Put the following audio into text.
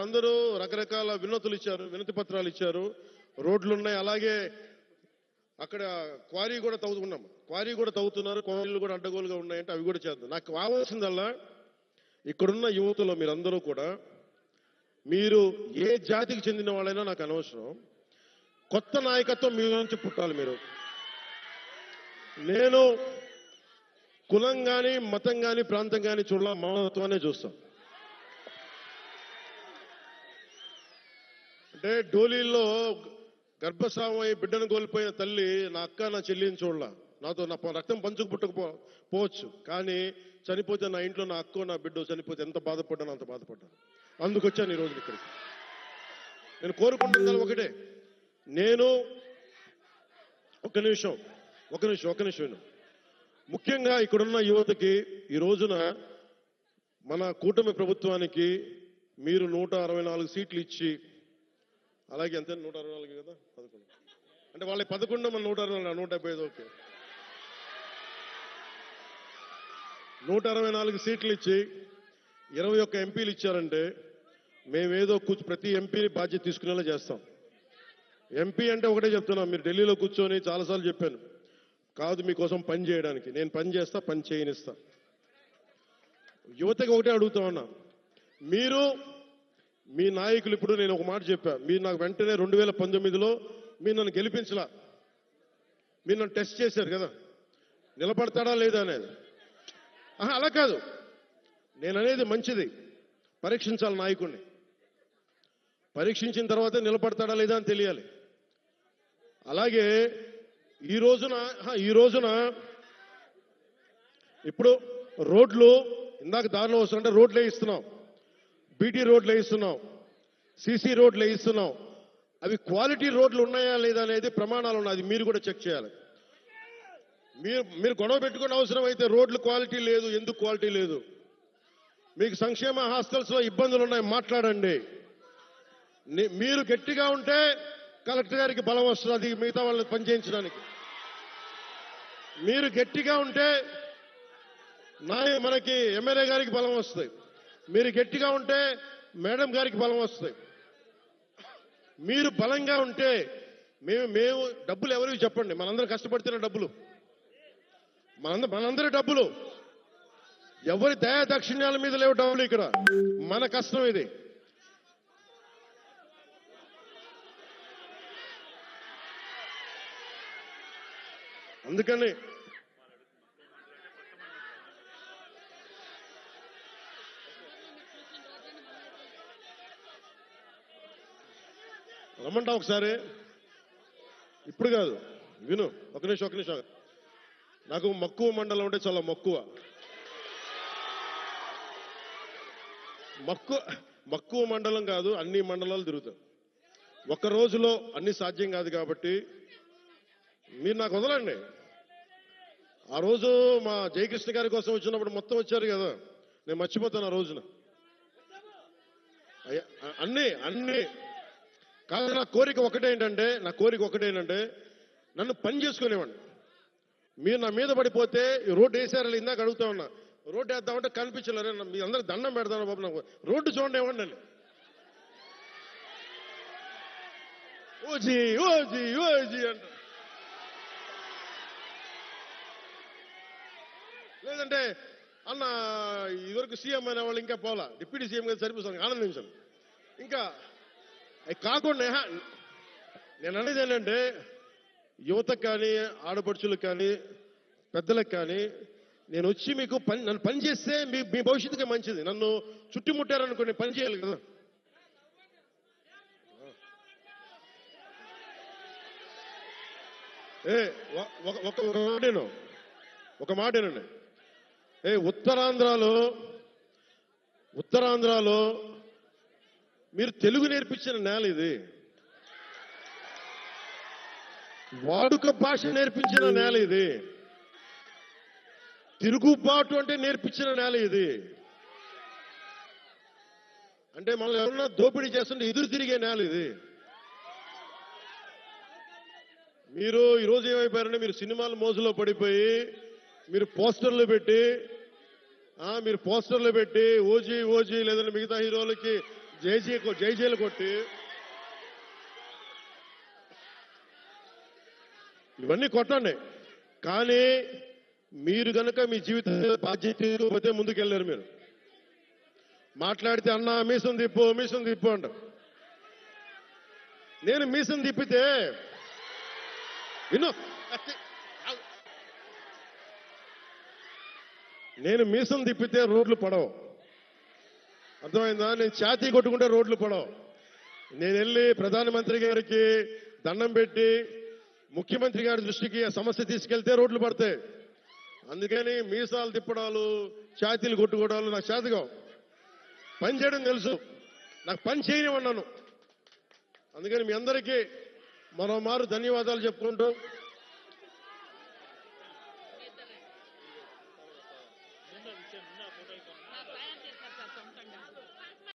అందరూ రకరకాల వినతులు ఇచ్చారు, వినతి పత్రాలు ఇచ్చారు. రోడ్లు ఉన్నాయి, అలాగే అక్కడ క్వారీ కూడా తవ్వుతున్నాం, క్వారీ కూడా తవ్వుతున్నారు, క్వారీలు కూడా అడ్డగోలుగా ఉన్నాయంటే అవి కూడా చేద్దాం. నాకు కావాల్సిందల్లా ఇక్కడున్న యువతలో మీరందరూ కూడా, మీరు ఏ జాతికి చెందిన వాళ్ళైనా నాకు అనవసరం, కొత్త నాయకత్వం మీ నుంచి పుట్టాలి. మీరు, నేను కులం కానీ మతం కానీ ప్రాంతం కానీ చూడాల, మానవత్వాన్ని చూస్తాం. అంటే డోలీల్లో గర్భస్రావం అయి బిడ్డను కోల్పోయిన తల్లి నా అక్క నా చెల్లిని చూడాల, నాతో నా రక్తం పంచుకు పుట్టకపోవచ్చు, కానీ చనిపోతే నా ఇంట్లో నా అక్కో నా బిడ్డో చనిపోతే ఎంత బాధపడ్డానో అంత బాధపడ్డాను. అందుకొచ్చాను ఈ రోజు ఇక్కడికి. నేను కోరుకుంటున్నాను ఒకటే, నేను ఒక నిమిషం ముఖ్యంగా ఇక్కడున్న యువతకి ఈ రోజున మన కూటమి ప్రభుత్వానికి మీరు 164 సీట్లు ఇచ్చి, అలాగే అంతే 164 కదా, 11 అంటే వాళ్ళకి 11 మన 164 175 ఓకే, 164 సీట్లు ఇచ్చి 21 ఎంపీలు ఇచ్చారంటే మేమేదో ప్రతి ఎంపీని బాధ్యత తీసుకునేలా చేస్తాం. ఎంపీ అంటే ఒకటే చెప్తున్నాం, మీరు ఢిల్లీలో కూర్చొని చాలాసార్లు చెప్పాను, కాదు మీకోసం పని చేయడానికి. నేను పని చేస్తా, పని చేయనిస్తా. యువతకి ఒకటే అడుగుతా ఉన్నా, మీరు మీ నాయకులు, ఇప్పుడు నేను ఒక మాట చెప్పా, మీరు నాకు వెంటనే 2019లో మీరు నన్ను గెలిపించలా, మీరు నన్ను టెస్ట్ చేశారు కదా, నిలబడతాడా లేదా అనేది. అలా కాదు, నేను అనేది మంచిది, పరీక్షించాలి నాయకుడిని, పరీక్షించిన తర్వాతే నిలబడతాడా లేదా అని తెలియాలి. అలాగే ఈ రోజున ఇప్పుడు రోడ్లు, ఇందాక దారిలో వస్తుంటే రోడ్లు వేయిస్తున్నాం, బీటీ రోడ్లు వేయిస్తున్నాం, సీసీ రోడ్లు వేయిస్తున్నాం. అవి క్వాలిటీ రోడ్లు ఉన్నాయా లేదా అనేది ప్రమాణాలు ఉన్నాయి, అది మీరు కూడా చెక్ చేయాలి. మీరు గొడవ పెట్టుకునే అవసరం అయితే రోడ్లు క్వాలిటీ లేదు, ఎందుకు క్వాలిటీ లేదు, మీకు సంక్షేమ హాస్టల్స్లో ఇబ్బందులు ఉన్నాయి, మాట్లాడండి. మీరు గట్టిగా ఉంటే కలెక్టర్ గారికి బలం వస్తుంది మిగతా వాళ్ళని పనిచేయించడానికి. మీరు గట్టిగా ఉంటే మనకి ఎమ్మెల్యే గారికి బలం వస్తుంది, మీరు గట్టిగా ఉంటే మేడం గారికి బలం వస్తుంది. మీరు బలంగా ఉంటే మేము డబ్బులు ఎవరికి చెప్పండి, మనందరం కష్టపడుతున్న డబ్బులు, మనందరి డబ్బులు, ఎవరి దయా దక్షిణ్యాల మీద లేవు డబ్బులు, ఇక్కడ మన కష్టం ఇది. అందుకని రమ్మంటా ఒకసారి, ఇప్పుడు కాదు, విను, ఒక నిమిషం. నాకు మక్కువ మండలం అంటే చాలా మక్కువ మండలం కాదు, అన్ని మండలాలు తిరుగుతాం. ఒక్క రోజులో అన్ని సాధ్యం కాదు కాబట్టి మీరు నాకు వదలండి. ఆ రోజు మా జయకృష్ణ గారి కోసం వచ్చినప్పుడు మొత్తం వచ్చారు కదా, నేను మర్చిపోతాను ఆ రోజున. అన్ని కాదు, నా కోరిక ఒకటేంటంటే నన్ను పని చేసుకునేవాడిని. మీరు నా మీద పడిపోతే రోడ్డు వేసారు, ఇందాక అడుగుతా ఉన్నా, రోడ్డు వేద్దామంటే కనిపించలేరు, మీ అందరూ దండం పెడతాను బాబు, నాకు రోడ్డు చూడండి ఇవ్వండి అని. ఓజీ అంట, లేదంటే అన్న ఇదివరకు సీఎం అనే వాళ్ళు ఇంకా పోలా, డిప్యూటీ సీఎం గారు సరిపోతాను, ఆనందించాను. ఇంకా అవి కాకుండా నేను అనేది ఏంటంటే, యువతకు కానీ ఆడపడుచులకు కానీ పెద్దలకు కానీ, నేను వచ్చి మీకు నన్ను పని చేస్తే మీ భవిష్యత్తుకే మంచిది. నన్ను చుట్టుముట్టారనుకోండి, పని చేయాలి కదా. ఒక మాటేనండి, ఉత్తరాంధ్రలో మీరు తెలుగు నేర్పించిన నేల ఇది, వాడుక భాష నేర్పించిన నేల ఇది, తిరుగుబాటు అంటే నేర్పించిన నేల ఇది. అంటే మనల్ని ఎవరన్నా దోపిడీ చేస్తుంటే ఎదురు తిరిగే నేల ఇది. మీరు ఈరోజు ఏమైపోయారంటే, మీరు సినిమాల మోజులో పడిపోయి మీరు పోస్టర్లు పెట్టి ఓజీ లేదంటే మిగతా హీరోలకి జైలు కొట్టి ఇవన్నీ కొట్టండి. కానీ మీరు గనక మీ జీవితం బాధ్యత తీసుకోకపోతే ముందుకెళ్ళారు. మీరు మాట్లాడితే అన్న మీసం తిప్పు అంట. నేను మీసం తిప్పితే విను, నేను మీసం తిప్పితే రోడ్లు పడవు, అర్థమైందా? నేను ఛాతీ కొట్టుకుంటే రోడ్లు పడవు. నేను వెళ్ళి ప్రధానమంత్రి గారికి దండం పెట్టి ముఖ్యమంత్రి గారి దృష్టికి ఆ సమస్య తీసుకెళ్తే రోడ్లు పడతాయి. అందుకని మీసాలు తిప్పడాలు, ఛాతీలు కొట్టుకోవడాలు నాకు చేతగా. పని చేయడం తెలుసు, నాకు పని చేయనివన్నాను. అందుకని మీ అందరికీ మరోమారు ధన్యవాదాలు చెప్పుకుంటూ